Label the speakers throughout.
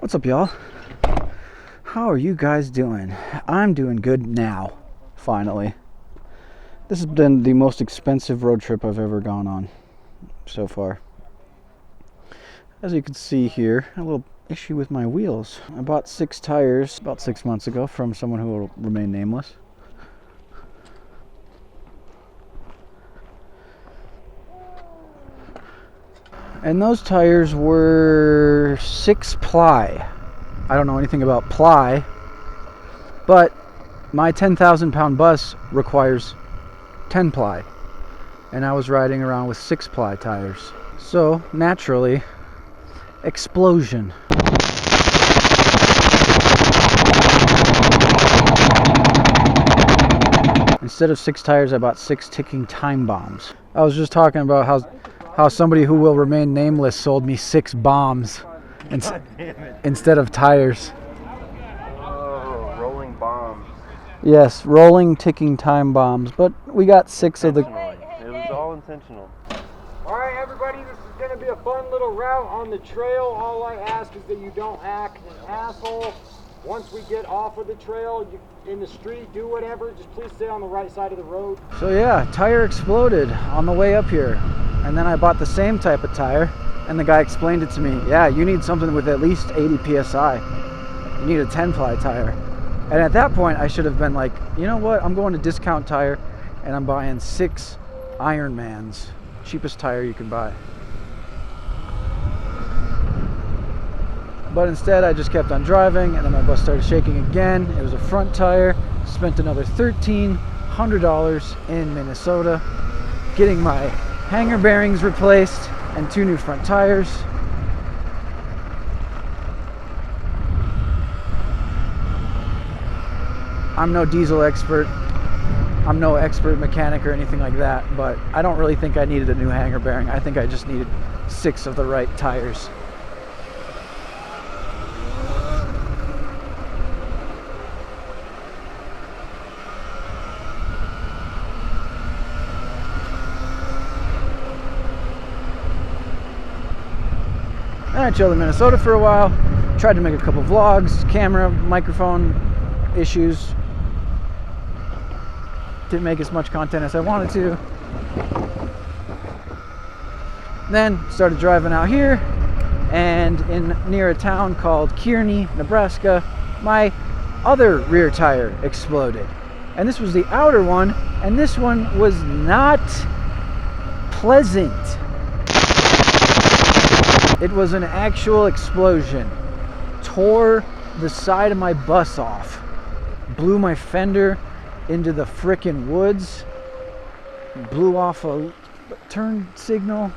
Speaker 1: What's up, y'all? How are you guys doing? I'm doing good now, finally. This has been the most expensive road trip I've ever gone on so far. As you can see here, a little issue with my wheels. I bought 6 tires about 6 months ago from someone who will remain nameless. And those tires were 6 ply. I don't know anything about ply, but my 10,000 pound bus requires 10 ply. And I was riding around with 6 ply tires. So, naturally, explosion. Instead of 6 tires, I bought 6 ticking time bombs. I was just talking about how somebody who will remain nameless sold me 6 bombs instead of tires.
Speaker 2: Oh, rolling bombs.
Speaker 1: Yes, rolling ticking time bombs. But we got 6 of the...
Speaker 2: It was all intentional.
Speaker 3: Alright everybody, this is going to be a fun little route on the trail. All I ask is that you don't act an asshole. Once we get off of the trail, in the street, do whatever, just please stay on the right side of the road.
Speaker 1: So yeah, tire exploded on the way up here. And then I bought the same type of tire, and the guy explained it to me. Yeah, you need something with at least 80 psi. You need a 10 ply tire. And at that point, I should have been like, you know what? I'm going to Discount Tire, and I'm buying 6 Ironmans. Cheapest tire you can buy. But instead, I just kept on driving, and then my bus started shaking again. It was a front tire. Spent another $1,300 in Minnesota getting my hanger bearings replaced and 2 new front tires. I'm no diesel expert. I'm no expert mechanic or anything like that, but I don't really think I needed a new hanger bearing. I think I just needed 6 of the right tires. And I chilled in Minnesota for a while, tried to make a couple vlogs, camera, microphone issues. Didn't make as much content as I wanted to. Then started driving out here, and near a town called Kearney, Nebraska, my other rear tire exploded. And this was the outer one, and this one was not pleasant. It was an actual explosion. Tore the side of my bus off. Blew my fender into the frickin' woods. Blew off a turn signal.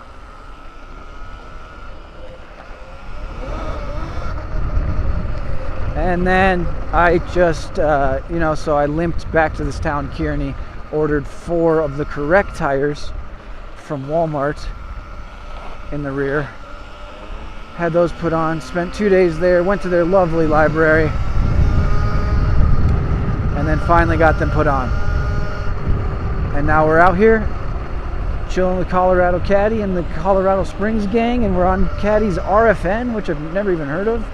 Speaker 1: And then I just, so I limped back to this town, Kearney, ordered 4 of the correct tires from Walmart in the rear. Had those put on, spent 2 days there, went to their lovely library, and then finally got them put on. And now we're out here chilling with Colorado Caddy and the Colorado Springs gang, and we're on Caddy's RFN, which I've never even heard of.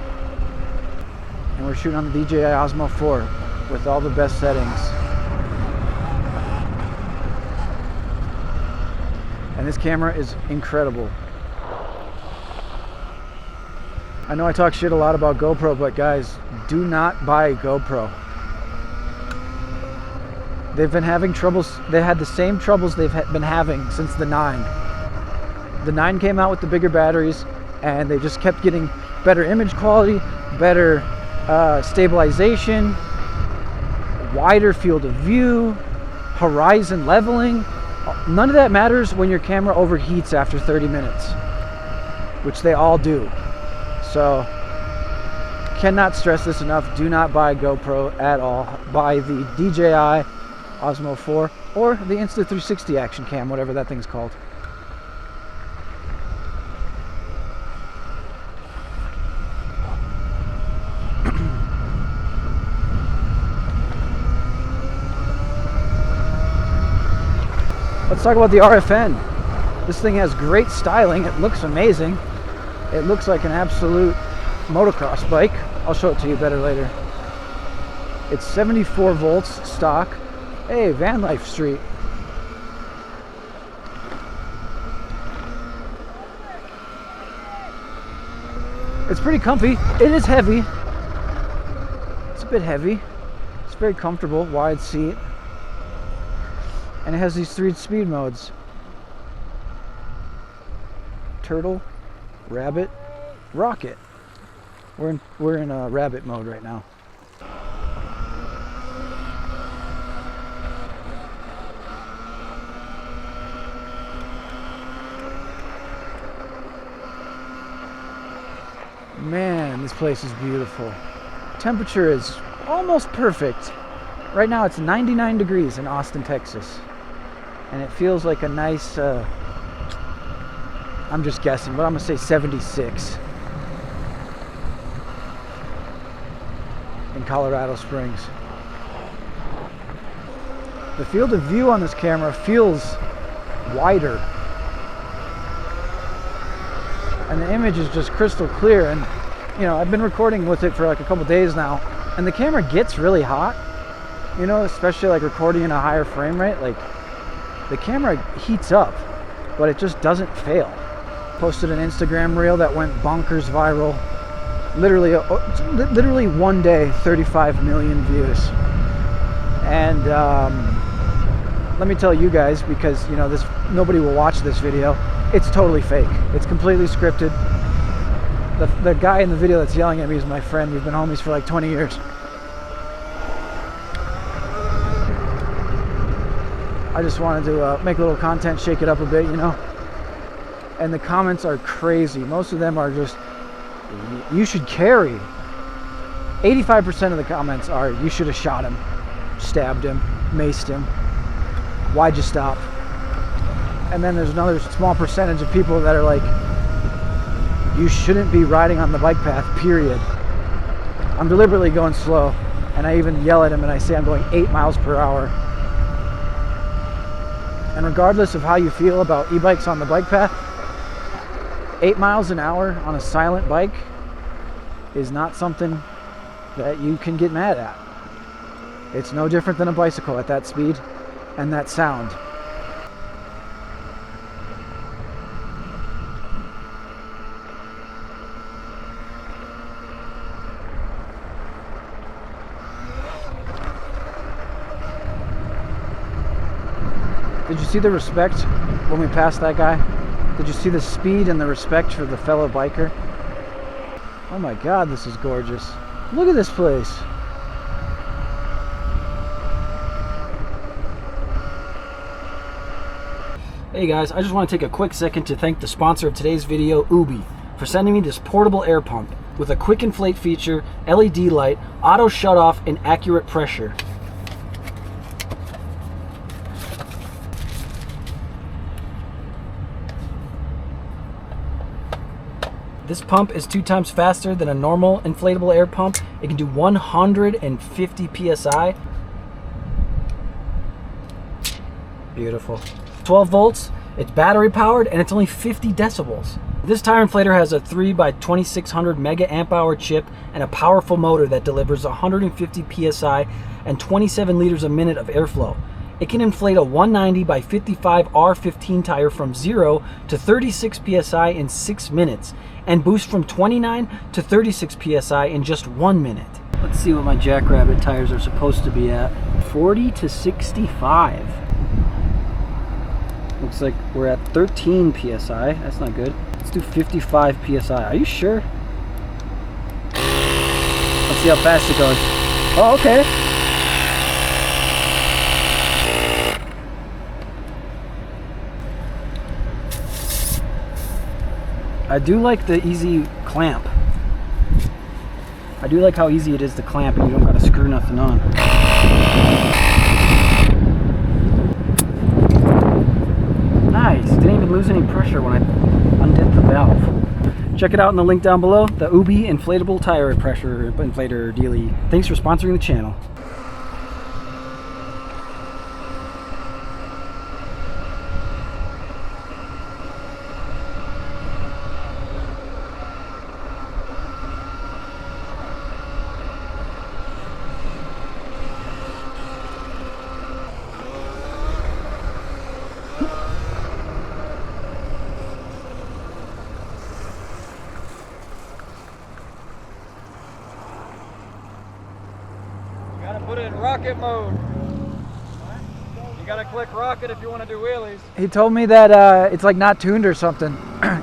Speaker 1: And we're shooting on the DJI Osmo 4 with all the best settings. And this camera is incredible. I know I talk shit a lot about GoPro, but guys, do not buy a GoPro. They've been having troubles. They had the same troubles they've been having since the 9. The 9 came out with the bigger batteries, and they just kept getting better image quality, better stabilization, wider field of view, horizon leveling. None of that matters when your camera overheats after 30 minutes, which they all do. So, cannot stress this enough. Do not buy a GoPro at all. Buy the DJI Osmo 4 or the Insta360 Action Cam, whatever that thing's called. Let's talk about the RFN. This thing has great styling. It looks amazing. It looks like an absolute motocross bike. I'll show it to you better later. It's 74 volts stock. Hey, Van Life Street. It's pretty comfy. It is heavy. It's a bit heavy. It's very comfortable, wide seat. And it has these 3 speed modes. Turtle, Rabbit, Rocket. We're in Rabbit mode right now. Man, this place is beautiful. Temperature is almost perfect. Right now it's 99 degrees in Austin, Texas. And it feels like a nice, I'm just guessing, but I'm gonna say 76 in Colorado Springs. The field of view on this camera feels wider. And the image is just crystal clear. And you know, I've been recording with it for like a couple days now, and the camera gets really hot, you know, especially like recording in a higher frame rate. Like the camera heats up, but it just doesn't fail. Posted an Instagram reel that went bonkers viral. Literally one day, 35 million views. And let me tell you guys, because you know nobody will watch this video. It's totally fake. It's completely scripted. The guy in the video that's yelling at me is my friend. We've been homies for like 20 years. I just wanted to make a little content, shake it up a bit, you know. And the comments are crazy. Most of them are just, you should carry. 85% of the comments are, you should have shot him, stabbed him, maced him. Why'd you stop? And then there's another small percentage of people that are like, you shouldn't be riding on the bike path, period. I'm deliberately going slow, and I even yell at him and I say I'm going 8 miles per hour. And regardless of how you feel about e-bikes on the bike path, 8 miles an hour on a silent bike is not something that you can get mad at. It's no different than a bicycle at that speed and that sound. Did you see the respect when we passed that guy? Did you see the speed and the respect for the fellow biker? Oh my God, this is gorgeous. Look at this place. Hey guys, I just want to take a quick second to thank the sponsor of today's video, Ubi, for sending me this portable air pump with a quick inflate feature, LED light, auto shut off, and accurate pressure. This pump is 2 times faster than a normal inflatable air pump. It can do 150 PSI. Beautiful. 12 volts, it's battery powered, and it's only 50 decibels. This tire inflator has a 3x2600 mega amp hour chip and a powerful motor that delivers 150 PSI and 27 liters a minute of airflow. It can inflate a 190 by 55 R15 tire from 0 to 36 PSI in 6 minutes and boost from 29 to 36 PSI in just 1 minute. Let's see what my Jackrabbit tires are supposed to be at. 40 to 65. Looks like we're at 13 PSI. That's not good. Let's do 55 PSI. Are you sure? Let's see how fast it goes. Oh, okay. I do like the easy clamp. I do like how easy it is to clamp and you don't gotta screw nothing on. Nice, didn't even lose any pressure when I undid the valve. Check it out in the link down below, the Ubi inflatable tire pressure inflator dealie. Thanks for sponsoring the channel.
Speaker 3: put it in rocket mode. You gotta click rocket if you want to do wheelies.
Speaker 1: He told me that it's like not tuned or something.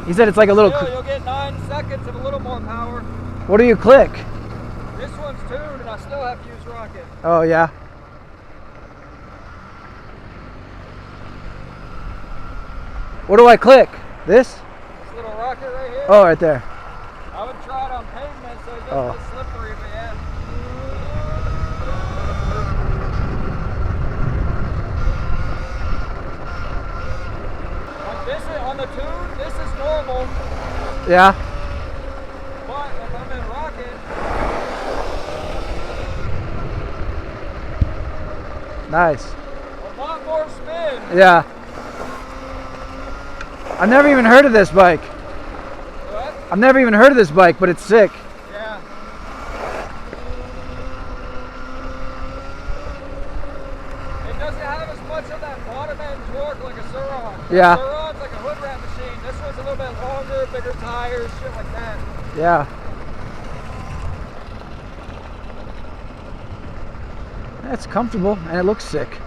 Speaker 1: He said it's like a little.
Speaker 3: Still, you'll get 9 seconds of a little more power.
Speaker 1: What do you click?
Speaker 3: This one's tuned, and I still have to use rocket.
Speaker 1: Oh yeah. What do I click? This?
Speaker 3: This little rocket right here.
Speaker 1: Oh, right there.
Speaker 3: I would try it on pavement so it doesn't get slippery, but yeah. On the tune, this is normal.
Speaker 1: Yeah.
Speaker 3: But if I'm in rocket.
Speaker 1: Nice.
Speaker 3: A lot more spin.
Speaker 1: Yeah. I've never even heard of this bike.
Speaker 3: What?
Speaker 1: I've never even heard of this bike, but it's sick.
Speaker 3: Yeah. It doesn't have as much of that bottom end torque like a Sur-Ron.
Speaker 1: Yeah.
Speaker 3: Sur-Ron's like a hood wrap machine. This one's a little bit longer, bigger tires, shit like that.
Speaker 1: Yeah. It's comfortable and it looks sick.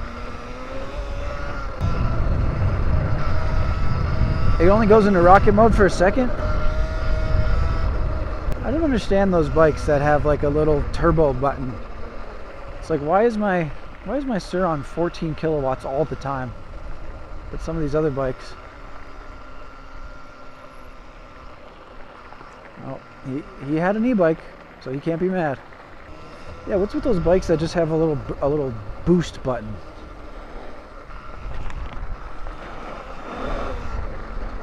Speaker 1: It only goes into rocket mode for a second. I don't understand those bikes that have like a little turbo button. It's like, why is my Sur-Ron 14 kilowatts all the time? But some of these other bikes. Oh, he had an e-bike, so he can't be mad. Yeah, what's with those bikes that just have a little boost button?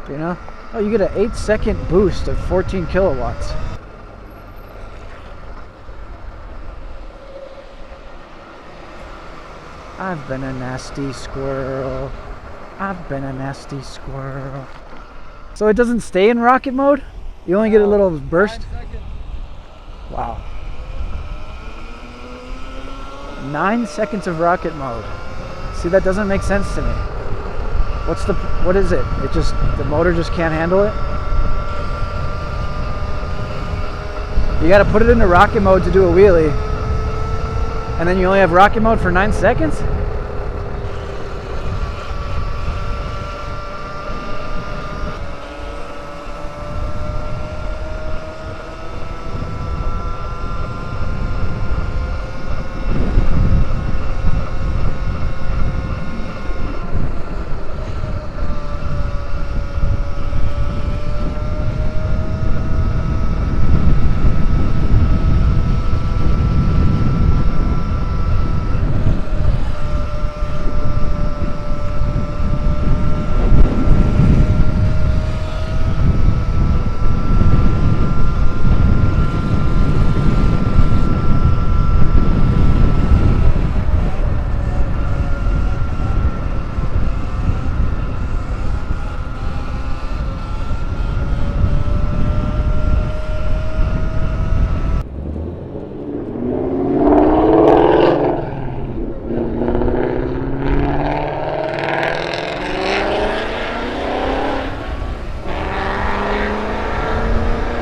Speaker 1: You know? Oh, you get an 8-second boost of 14 kilowatts. I've been a nasty squirrel. I've been a nasty squirrel. So it doesn't stay in rocket mode? You only get a little burst?
Speaker 3: 9 seconds.
Speaker 1: Wow. 9 seconds of rocket mode. See, that doesn't make sense to me. What is it? The motor just can't handle it? You gotta put it into rocket mode to do a wheelie. And then you only have rocket mode for 9 seconds?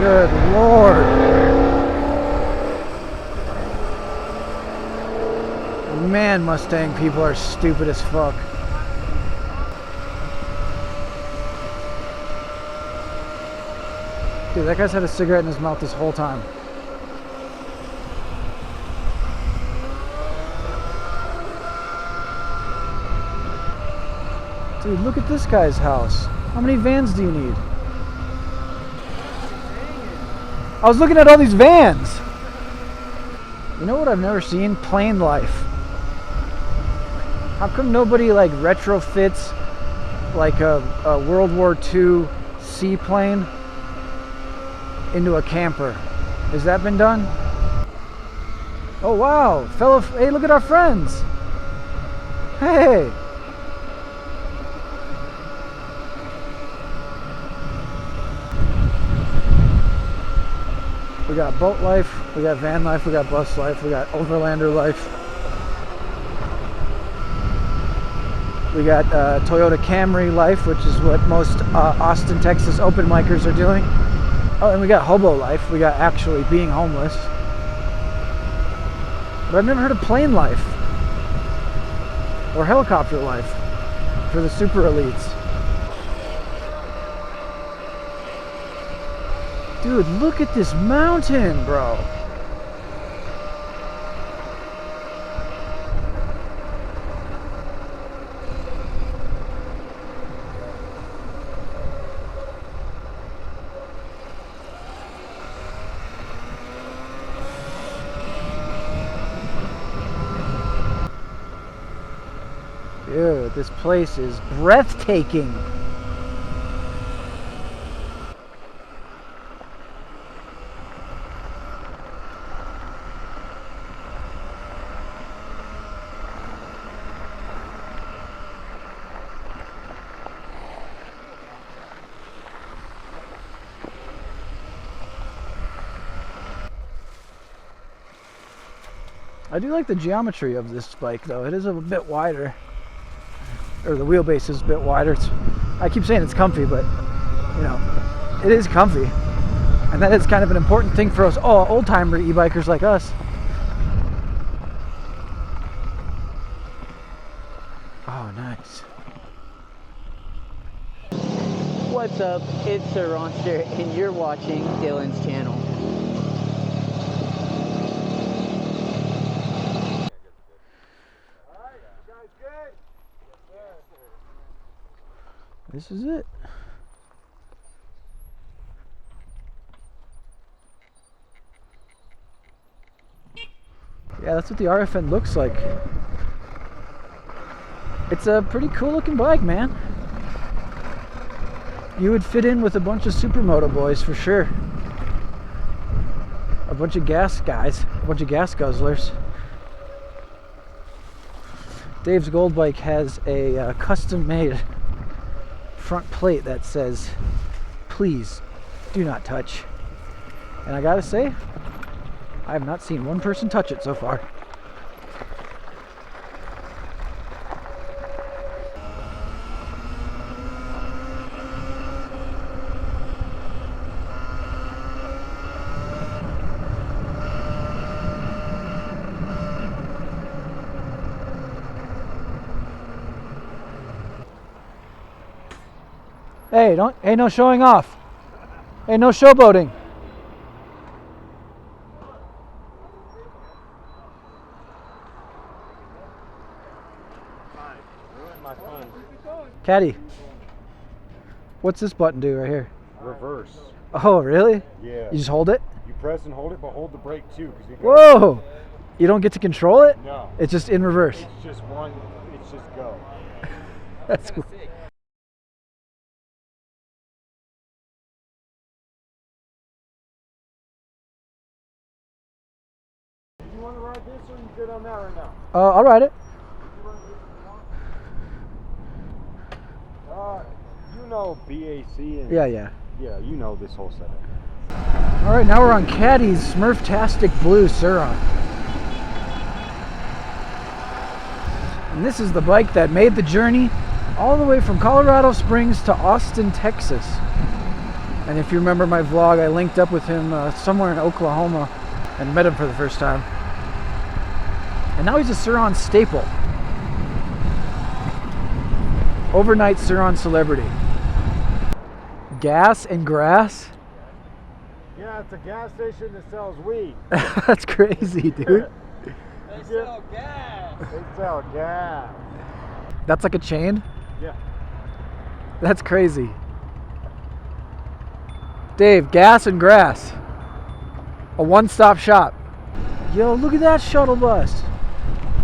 Speaker 1: Good Lord. Man, Mustang people are stupid as fuck. Dude, that guy's had a cigarette in his mouth this whole time. Dude, look at this guy's house. How many vans do you need? I was looking at all these vans. You know what I've never seen? Plane life. How come nobody like retrofits like a World War II seaplane into a camper? Has that been done? Oh wow, hey, look at our friends. Hey. We got boat life, we got van life, we got bus life, we got overlander life. We got Toyota Camry life, which is what most Austin, Texas open micers are doing. Oh, and we got hobo life. We got actually being homeless. But I've never heard of plane life or helicopter life for the super elites. Dude, look at this mountain, bro. Dude, this place is breathtaking. I do like the geometry of this bike though. It is a bit wider. Or the wheelbase is a bit wider. I keep saying it's comfy, but you know, it is comfy. And that is kind of an important thing for us all old-timer e-bikers like us. Oh, nice.
Speaker 4: What's up? It's Sir Ronster, and you're watching Dylan's channel.
Speaker 1: This is it. Yeah, that's what the RFN looks like. It's a pretty cool looking bike, man. You would fit in with a bunch of supermoto boys for sure. A bunch of gas guys, a bunch of gas guzzlers. Dave's Gold Bike has a custom made front plate that says, "Please do not touch." And I gotta say, I have not seen one person touch it so far. Hey, ain't no showing off. Ain't no showboating. Caddy, what's this button do right here?
Speaker 3: Reverse.
Speaker 1: Oh, really?
Speaker 3: Yeah.
Speaker 1: You just hold it?
Speaker 3: You press and hold it, but hold the brake too. Cause you
Speaker 1: Whoa! You don't get to control it?
Speaker 3: No.
Speaker 1: It's just in reverse.
Speaker 3: It's just one, it's just go.
Speaker 1: That's cool.
Speaker 3: You want to ride this or you good on that right now?
Speaker 1: I'll ride it.
Speaker 3: You know BAC and
Speaker 1: Yeah.
Speaker 3: yeah, you know this whole setup.
Speaker 1: All right, now we're on Caddy's Smurftastic Blue Suron. And this is the bike that made the journey all the way from Colorado Springs to Austin, Texas. And if you remember my vlog, I linked up with him somewhere in Oklahoma and met him for the first time. And now he's a Suron staple. Overnight Suron celebrity. Gas and grass?
Speaker 3: Yeah, it's a gas station that sells weed.
Speaker 1: That's crazy, dude.
Speaker 4: They sell gas.
Speaker 3: They sell gas.
Speaker 1: That's like a chain?
Speaker 3: Yeah.
Speaker 1: That's crazy. Dave, gas and grass. A one-stop shop. Yo, look at that shuttle bus.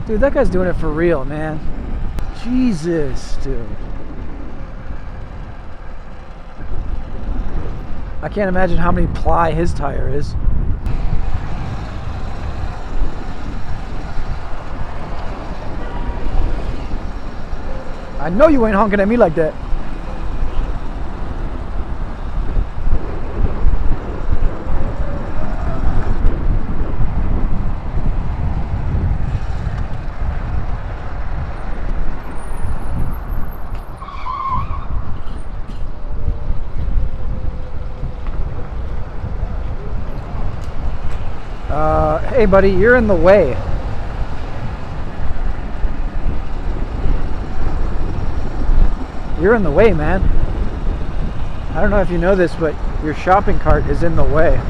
Speaker 1: Dude, that guy's doing it for real, man. Jesus, dude. I can't imagine how many ply his tire is. I know you ain't honking at me like that. Hey buddy, you're in the way. You're in the way, man. I don't know if you know this, but your shopping cart is in the way.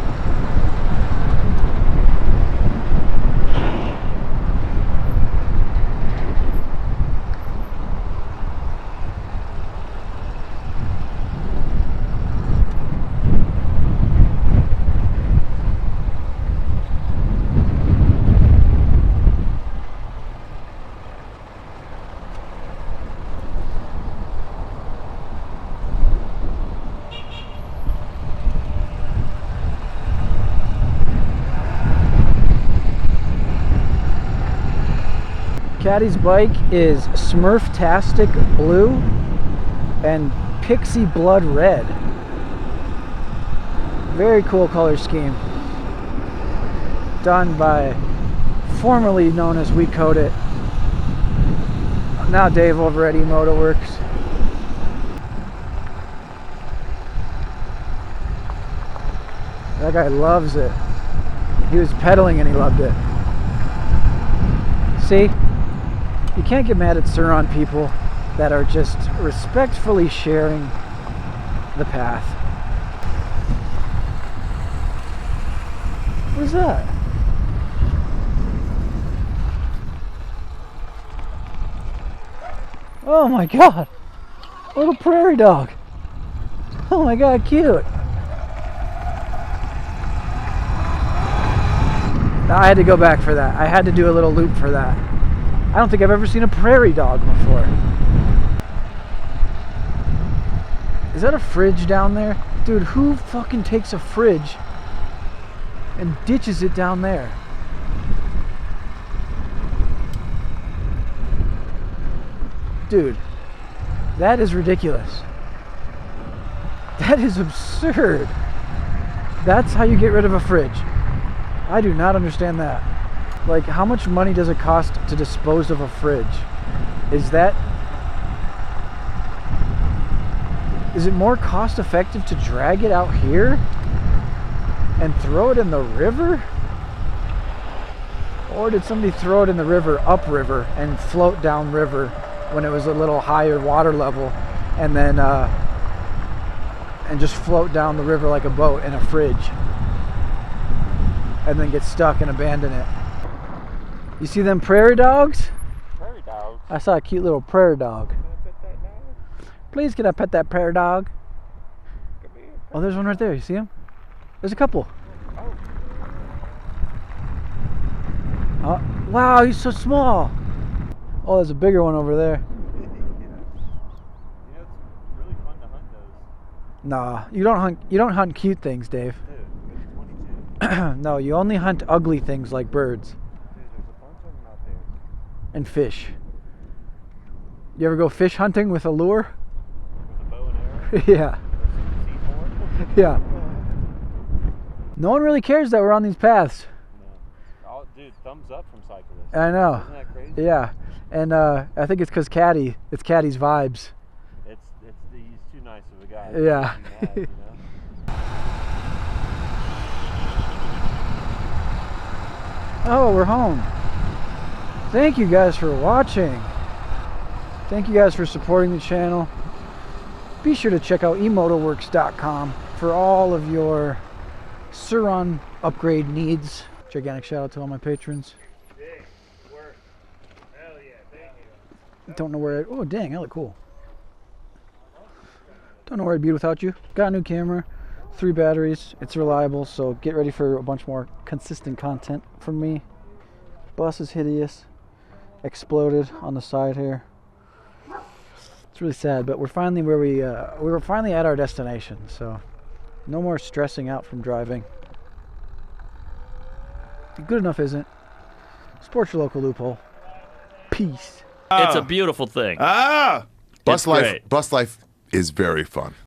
Speaker 1: Caddy's bike is Smurf-tastic blue and pixie blood red. Very cool color scheme. Done by formerly known as We Code It. Now Dave over at eMotoWorks. That guy loves it. He was pedaling and he loved it. See? You can't get mad at Sur-Ron people that are just respectfully sharing the path. What is that? Oh my god! A little prairie dog! Oh my god, cute! Now, I had to go back for that. I had to do a little loop for that. I don't think I've ever seen a prairie dog before. Is that a fridge down there? Dude, who fucking takes a fridge and ditches it down there? Dude, that is ridiculous. That is absurd. That's how you get rid of a fridge. I do not understand that. Like, how much money does it cost to dispose of a fridge? Is it more cost effective to drag it out here and throw it in the river? Or did somebody throw it in the river upriver and float down river when it was a little higher water level, and then and just float down the river like a boat in a fridge and then get stuck and abandon it? You see them prairie dogs?
Speaker 2: Prairie dogs.
Speaker 1: I saw a cute little prairie dog.
Speaker 2: Can I pet that dog?
Speaker 1: Please, can I pet that prairie dog?
Speaker 2: Come here.
Speaker 1: Oh, there's one right there. You see him? There's a couple. Oh, wow, he's so small. Oh, there's a bigger one over there.
Speaker 2: You know, it's really fun to hunt those.
Speaker 1: Nah, you don't hunt cute things, Dave.
Speaker 2: Dude, there's 22.
Speaker 1: No, you only hunt ugly things like birds
Speaker 2: Dude, there's a bunch of them out there.
Speaker 1: and fish. You ever go fish hunting with a lure?
Speaker 2: With a bow and arrow.
Speaker 1: Yeah.
Speaker 2: C4.
Speaker 1: Yeah. No one really cares that we're on these paths.
Speaker 2: No. Oh, dude, thumbs up from cyclists.
Speaker 1: I know.
Speaker 2: Isn't that crazy?
Speaker 1: Yeah. And I think it's because it's Caddy's vibes.
Speaker 2: He's too nice of a guy.
Speaker 1: Yeah.
Speaker 2: He's mad, you know?
Speaker 1: Oh, we're home. Thank you guys for watching. Thank you guys for supporting the channel. Be sure to check out emotoworks.com for all of your Sur-Ron upgrade needs. Gigantic shout out to all my patrons. Don't know where oh dang, I look cool. Don't know where I'd be without you. Got a new camera, 3 batteries, it's reliable, so get ready for a bunch more consistent content from me. Bus is hideous. Exploded on the side here. It's really sad, but we're finally where we were finally at our destination, so no more stressing out from driving. Good enough isn't. Support your local loophole. Peace.
Speaker 5: It's a beautiful thing.
Speaker 6: Bus
Speaker 5: It's
Speaker 6: life.
Speaker 5: great.
Speaker 6: Bus life is very fun.